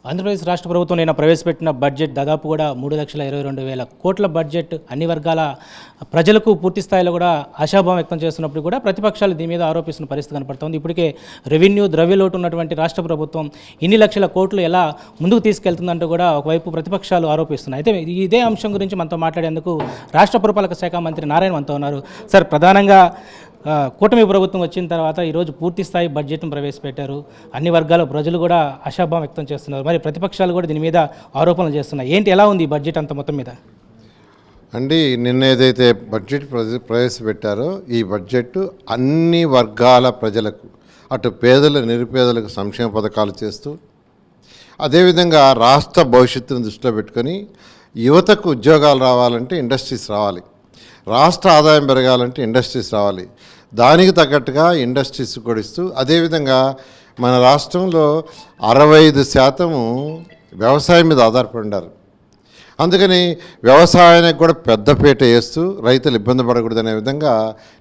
ఆంధ్రప్రదేశ్ రాష్ట్ర ప్రభుత్వం నిన్న ప్రవేశపెట్టిన బడ్జెట్ దాదాపు కూడా 3,22,000 కోట్ల బడ్జెట్ అన్ని వర్గాల ప్రజలకు పూర్తి స్థాయిలో కూడా ఆశాభావం వ్యక్తం చేస్తున్నప్పుడు కూడా ప్రతిపక్షాలు దీని మీద ఆరోపిస్తున్న పరిస్థితి కనపడుతోంది. ఇప్పటికే రెవెన్యూ ద్రవ్యలోటు ఉన్నటువంటి రాష్ట్ర ప్రభుత్వం ఇన్ని లక్షల కోట్లు ఎలా ముందుకు తీసుకెళ్తుందంటూ కూడా ఒకవైపు ప్రతిపక్షాలు ఆరోపిస్తున్నాయి. అయితే ఇదే అంశం గురించి మనతో మాట్లాడేందుకు రాష్ట్ర పురపాలక శాఖ మంత్రి నారాయణ మనతో ఉన్నారు. సార్, ప్రధానంగా కూటమి ప్రభుత్వం వచ్చిన తర్వాత ఈరోజు పూర్తి స్థాయి బడ్జెట్ను ప్రవేశపెట్టారు. అన్ని వర్గాల ప్రజలు కూడా ఆశాభావం వ్యక్తం చేస్తున్నారు. మరి ప్రతిపక్షాలు కూడా దీని మీద ఆరోపణలు చేస్తున్నాయి. ఏంటి, ఎలా ఉంది ఈ బడ్జెట్ అంత మొత్తం మీద? నిన్న ఏదైతే బడ్జెట్ ప్రవేశపెట్టారో ఈ బడ్జెట్ అన్ని వర్గాల ప్రజలకు, అటు పేదలు నిరుపేదలకు సంక్షేమ పథకాలు చేస్తూ, అదేవిధంగా రాష్ట్ర భవిష్యత్తును దృష్టిలో పెట్టుకొని యువతకు ఉద్యోగాలు రావాలంటే ఇండస్ట్రీస్ రావాలి, రాష్ట్ర ఆదాయం పెరగాలంటే ఇండస్ట్రీస్ రావాలి, దానికి తగ్గట్టుగా ఇండస్ట్రీస్ కూడా ఇస్తూ, అదేవిధంగా మన రాష్ట్రంలో 65% వ్యవసాయం మీద ఆధారపడి ఉన్నారు. అందుకని వ్యవసాయానికి కూడా పెద్దపీట వేస్తూ రైతులు ఇబ్బంది పడకూడదనే విధంగా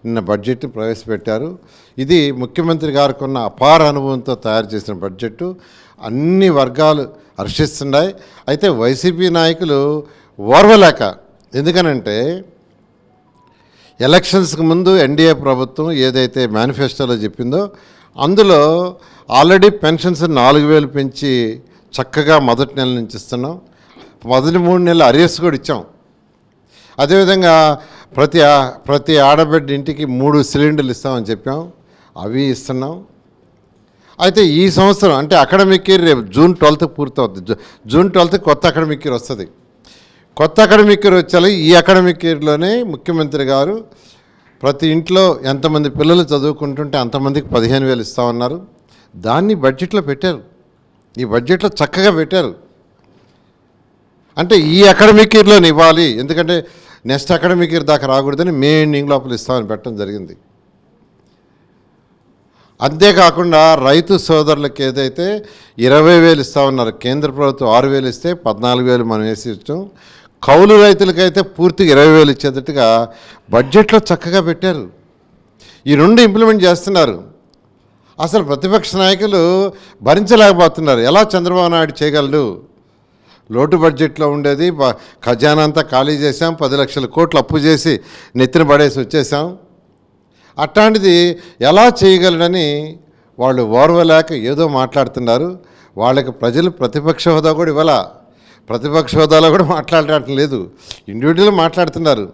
నిన్న బడ్జెట్ని ప్రవేశపెట్టారు. ఇది ముఖ్యమంత్రి గారికి ఉన్న అపార అనుభవంతో తయారు చేసిన బడ్జెట్. అన్ని వర్గాలు హర్షిస్తున్నాయి. అయితే వైసీపీ నాయకులు ఓర్వలేక, ఎందుకనంటే ఎలక్షన్స్కి ముందు ఎన్డీఏ ప్రభుత్వం ఏదైతే మేనిఫెస్టోలో చెప్పిందో అందులో ఆల్రెడీ పెన్షన్స్ 4,000 పెంచి చక్కగా మొదటి నెల నుంచి ఇస్తున్నాం, మొదటి 3 నెలలు అరియర్స్ కూడా ఇచ్చాం. అదేవిధంగా ప్రతి ఆడబిడ్డ ఇంటికి 3 సిలిండర్లు ఇస్తామని చెప్పాం, అవి ఇస్తున్నాం. అయితే ఈ సంవత్సరం అంటే అకాడమిక్ ఇయర్ రేపు June 12th పూర్తవుతుంది. June 12th కొత్త అకాడమిక్ ఇయర్ వస్తుంది. కొత్త అకాడమిక్ ఇయర్ వచ్చాలి. ఈ అకాడమిక్ ఇయర్లోనే ముఖ్యమంత్రి గారు ప్రతి ఇంట్లో ఎంతమంది పిల్లలు చదువుకుంటుంటే అంతమందికి 15,000 ఇస్తామన్నారు. దాన్ని బడ్జెట్లో పెట్టారు. ఈ బడ్జెట్లో చక్కగా పెట్టారు. అంటే ఈ అకాడమిక్ ఇయర్లోనే ఇవ్వాలి, ఎందుకంటే నెక్స్ట్ అకాడమిక్ ఇయర్ దాకా రాకూడదని మే ఎండింగ్ లోపల ఇస్తామని పెట్టడం జరిగింది. అంతేకాకుండా రైతు సోదరులకు ఏదైతే 20,000 ఇస్తామన్నారు, కేంద్ర ప్రభుత్వం 6,000 ఇస్తే 14,000 మనం వేసి ఇచ్చాం. కౌలు రైతులకైతే పూర్తిగా 20,000 ఇచ్చేటట్టుగా బడ్జెట్లో చక్కగా పెట్టారు. ఈ 2 ఇంప్లిమెంట్ చేస్తున్నారు. అసలు ప్రతిపక్ష నాయకులు భరించలేకపోతున్నారు. ఎలా చంద్రబాబు నాయుడు చేయగలడు? లోటు బడ్జెట్లో ఉండేది ఖజానా అంతా ఖాళీ చేశాం, 10 లక్షల కోట్లు అప్పు చేసి నెత్తిన పడేసి వచ్చేసాం. అట్లాంటిది ఎలా చేయగలడని వాళ్ళు ఓర్వలేక ఏదో మాట్లాడుతున్నారు. వాళ్ళకి ప్రజలు ప్రతిపక్ష హోదా కూడా ఇవ్వాల, ప్రతిపక్ష హోదాలో కూడా మాట్లాడటం లేదు, ఇండివిజువల్ మాట్లాడుతున్నారు.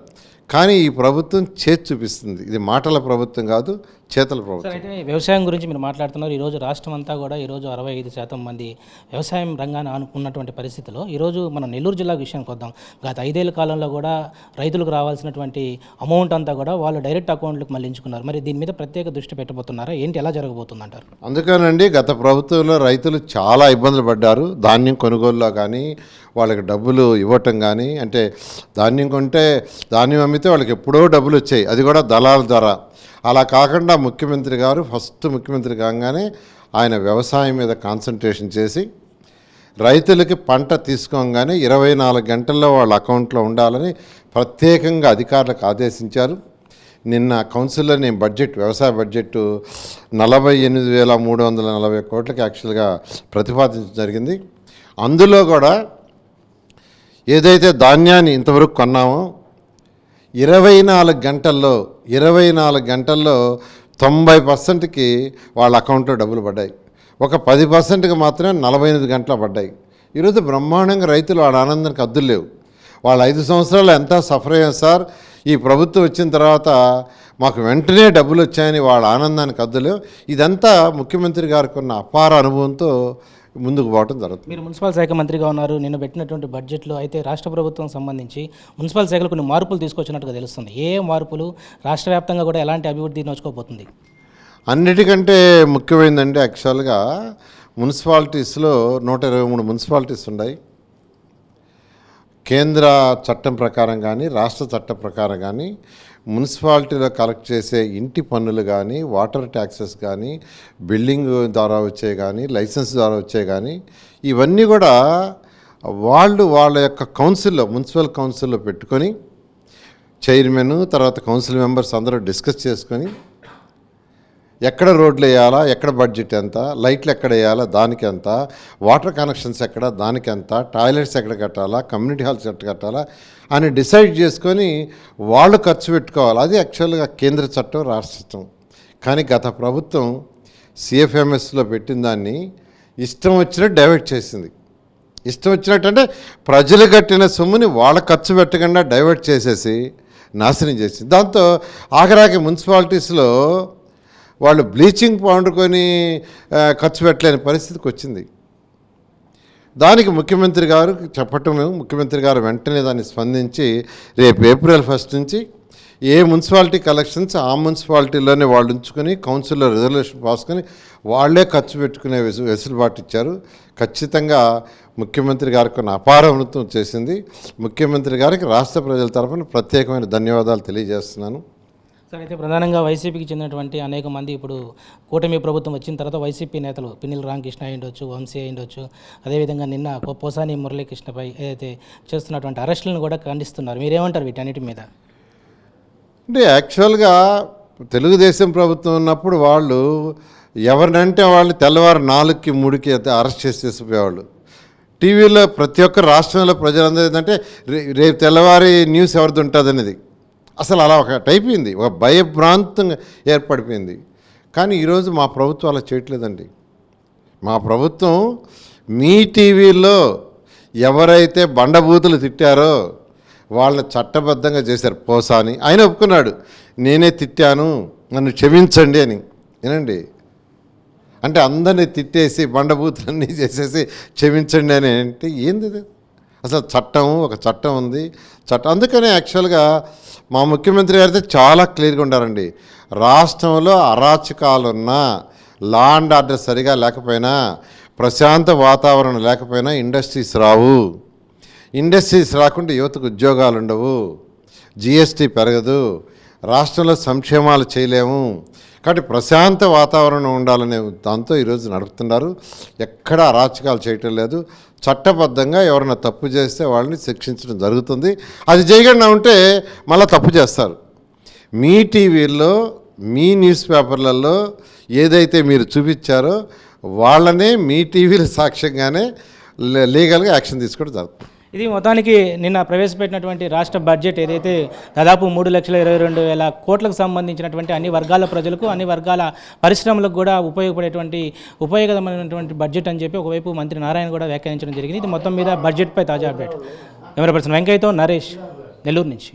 కానీ ఈ ప్రభుత్వం చేతి చూపిస్తుంది. ఇది మాటల ప్రభుత్వం కాదు, చేతల ప్రభుత్వం. అయితే వ్యవసాయం గురించి మీరు మాట్లాడుతున్నారు. ఈరోజు రాష్ట్రం అంతా కూడా ఈరోజు 65% మంది వ్యవసాయం రంగాన్ని ఆనుకున్నటువంటి పరిస్థితిలో ఈరోజు మనం నెల్లూరు జిల్లా విషయానికి వద్దాం. గత 5 ఏళ్ల కాలంలో కూడా రైతులకు రావాల్సినటువంటి అమౌంట్ అంతా కూడా వాళ్ళు డైరెక్ట్ అకౌంట్లకు మళ్లించుకున్నారు. మరి దీని మీద ప్రత్యేక దృష్టి పెట్టబోతున్నారా? ఏంటి, ఎలా జరగబోతుంది అంటారు? అందుకేనండి గత ప్రభుత్వంలో రైతులు చాలా ఇబ్బందులు పడ్డారు. ధాన్యం కొనుగోలులో కానీ, వాళ్ళకి డబ్బులు ఇవ్వటం కానీ, అంటే ధాన్యం కొంటే ధాన్యం అమ్మితే వాళ్ళకి ఎప్పుడో డబ్బులు వచ్చాయి, అది కూడా దళాల ద్వారా. అలా కాకుండా ముఖ్యమంత్రి గారు ముఖ్యమంత్రి కాగానే ఆయన వ్యవసాయం మీద కాన్సన్ట్రేషన్ చేసి రైతులకి పంట తీసుకోగానే 24 గంటల్లో వాళ్ళ అకౌంట్లో ఉండాలని ప్రత్యేకంగా అధికారులకు ఆదేశించారు. నిన్న కౌన్సిల్లో నేను వ్యవసాయ బడ్జెట్ 48,340 కోట్లకి యాక్చువల్గా ప్రతిపాదించడం జరిగింది. అందులో కూడా ఏదైతే ధాన్యాన్ని ఇంతవరకు కొన్నామో 24 గంటల్లో 90%కి వాళ్ళ అకౌంట్లో డబ్బులు పడ్డాయి. ఒక 10%కి మాత్రమే 48 గంటలు పడ్డాయి. ఈరోజు బ్రహ్మాండంగా రైతులు వాళ్ళ ఆనందానికి హద్దులు లేవు. వాళ్ళు 5 సంవత్సరాలు ఎంత సఫర్ అయ్యారు సార్, ఈ ప్రభుత్వం వచ్చిన తర్వాత మాకు వెంటనే డబ్బులు వచ్చాయని వాళ్ళ ఆనందానికి హద్దులు లేవు. ఇదంతా ముఖ్యమంత్రి గారికి ఉన్న అపార అనుభవంతో ముందుకు పోవడం జరుగుతుంది. మీరు మున్సిపల్ శాఖ మంత్రిగా ఉన్నారు. నిన్న పెట్టినటువంటి బడ్జెట్లో అయితే రాష్ట్ర ప్రభుత్వం సంబంధించి మున్సిపల్ శాఖలో కొన్ని మార్పులు తీసుకొచ్చినట్టుగా తెలుస్తుంది. ఏ మార్పులు, రాష్ట్ర వ్యాప్తంగా కూడా ఎలాంటి అభివృద్ధి నోచుకోబోతుంది? అన్నిటికంటే ముఖ్యమైనదంటే యాక్చువల్గా మున్సిపాలిటీస్లో 123 మున్సిపాలిటీస్ ఉన్నాయి. కేంద్ర చట్టం ప్రకారం కానీ, రాష్ట్ర చట్టం ప్రకారం కానీ మున్సిపాలిటీలో కలెక్ట్ చేసే ఇంటి పన్నులు కానీ, వాటర్ ట్యాక్సెస్ కానీ, బిల్డింగ్ ద్వారా వచ్చే కానీ, లైసెన్స్ ద్వారా వచ్చే కానీ, ఇవన్నీ కూడా వాళ్ళ యొక్క మున్సిపల్ కౌన్సిల్లో పెట్టుకొని చైర్మన్ తర్వాత కౌన్సిల్ మెంబర్స్ అందరూ డిస్కస్ చేసుకొని ఎక్కడ రోడ్లు వేయాలా, ఎక్కడ బడ్జెట్ ఎంత, లైట్లు ఎక్కడ వేయాలా దానికి ఎంత, వాటర్ కనెక్షన్స్ ఎక్కడ దానికి ఎంత, టాయిలెట్స్ ఎక్కడ కట్టాలా, కమ్యూనిటీ హాల్స్ ఎక్కడ కట్టాలా అని డిసైడ్ చేసుకొని వాళ్ళు ఖర్చు పెట్టుకోవాలి. అది యాక్చువల్గా కేంద్ర చట్టం, రాష్ట్ర చట్టం. కానీ గత ప్రభుత్వం సిఎఫ్ఎంఎస్లో పెట్టిన దాన్ని ఇష్టం వచ్చినట్టు డైవర్ట్ చేసింది. ఇష్టం వచ్చినట్టు అంటే ప్రజలు కట్టిన సొమ్ముని వాళ్ళ ఖర్చు పెట్టకుండా డైవర్ట్ చేసేసి నాశనం చేసింది. దాంతో ఆఖరాకి మున్సిపాలిటీస్లో వాళ్ళు బ్లీచింగ్ పౌడర్ కొని ఖర్చు పెట్టలేని పరిస్థితికి వచ్చింది. దానికి ముఖ్యమంత్రి గారు చెప్పటం, ముఖ్యమంత్రి గారు వెంటనే దాన్ని స్పందించి రేపు ఏప్రిల్ 1 నుంచి ఏ మున్సిపాలిటీ కలెక్షన్స్ ఆ మున్సిపాలిటీలోనే వాళ్ళు ఉంచుకొని కౌన్సిల్లో రిజర్వేషన్ పాసుకొని వాళ్ళే ఖర్చు పెట్టుకునే వెసులుబాటు ఇచ్చారు. ఖచ్చితంగా ముఖ్యమంత్రి గారికి కొన్ని అపారవృతం చేసింది. ముఖ్యమంత్రి గారికి రాష్ట్ర ప్రజల తరఫున ప్రత్యేకమైన ధన్యవాదాలు తెలియజేస్తున్నాను. సార్, అయితే ప్రధానంగా వైసీపీకి చెందినటువంటి అనేక మంది ఇప్పుడు కూటమి ప్రభుత్వం వచ్చిన తర్వాత వైసీపీ నేతలు పిన్నెల రామకృష్ణ అయ్యుండొచ్చు, వంశీ అయ్యుండొచ్చు, అదేవిధంగా నిన్న పోసాని మురళీకృష్ణపై ఏదైతే చేస్తున్నటువంటి అరెస్టులను కూడా ఖండిస్తున్నారు. మీరేమంటారు వీటన్నిటి మీద? అంటే యాక్చువల్గా తెలుగుదేశం ప్రభుత్వం ఉన్నప్పుడు వాళ్ళు ఎవరినంటే వాళ్ళు తెల్లవారు 4కి 3కి అరెస్ట్ చేసేసిపోయేవాళ్ళు. టీవీలో ప్రతి ఒక్క రాష్ట్రంలో ప్రజలందరూ ఏంటంటే రేపు తెల్లవారి న్యూస్ ఎవరిది ఉంటుంది అనేది అసలు అలా ఒకటి అయిపోయింది, ఒక భయభ్రాంతంగా ఏర్పడిపోయింది. కానీ ఈరోజు మా ప్రభుత్వం అలా చేయట్లేదండి. మా ప్రభుత్వం మీ టీవీలో ఎవరైతే బండబూతులు తిట్టారో వాళ్ళని చట్టబద్ధంగా చేశారు. పోసాని ఆయన ఒప్పుకున్నాడు, నేనే తిట్టాను, నన్ను క్షమించండి అని. వినండి, అంటే అందరినీ తిట్టేసి బండబూతులన్నీ చేసేసి క్షమించండి అని అంటే ఏంది అసలు? చట్టం, ఒక చట్టం ఉంది, చట్టం. అందుకనే యాక్చువల్గా మా ముఖ్యమంత్రి గారితో చాలా క్లియర్గా ఉండారండి. రాష్ట్రంలో అరాచకాలున్నా, లా అండ్ ఆర్డర్ సరిగా లేకపోయినా, ప్రశాంత వాతావరణం లేకపోయినా ఇండస్ట్రీస్ రావు. ఇండస్ట్రీస్ రాకుండా యువతకు ఉద్యోగాలు ఉండవు, జిఎస్టీ పెరగదు, రాష్ట్రంలో సంక్షేమాలు చేయలేము. కాబట్టి ప్రశాంత వాతావరణం ఉండాలనే దాంతో ఈరోజు నడుపుతున్నారు. ఎక్కడ అరాచకాలు చేయటం లేదు. చట్టబద్ధంగా ఎవరైనా తప్పు చేస్తే వాళ్ళని శిక్షించడం జరుగుతుంది. అది చేయకుండా ఉంటే మళ్ళీ తప్పు చేస్తారు. మీ టీవీల్లో, మీ న్యూస్ పేపర్లలో ఏదైతే మీరు చూపించారో వాళ్ళనే మీ టీవీల సాక్ష్యంగానే లీగల్గా యాక్షన్ తీసుకోవడం జరుగుతుంది. ఇది మొత్తానికి నిన్న ప్రవేశపెట్టినటువంటి రాష్ట్ర బడ్జెట్ ఏదైతే దాదాపు 3,22,000 కోట్లకు సంబంధించినటువంటి అన్ని వర్గాల ప్రజలకు, అన్ని వర్గాల పరిశ్రమలకు కూడా ఉపయోగకరమైనటువంటి బడ్జెట్ అని చెప్పి ఒకవైపు మంత్రి నారాయణ కూడా వ్యాఖ్యానించడం జరిగింది. ఇది మొత్తం మీద బడ్జెట్పై తాజా అప్డేట్. కెమెరా పర్సన్ వెంకయ్యతో నరేష్, నెల్లూరు నుంచి.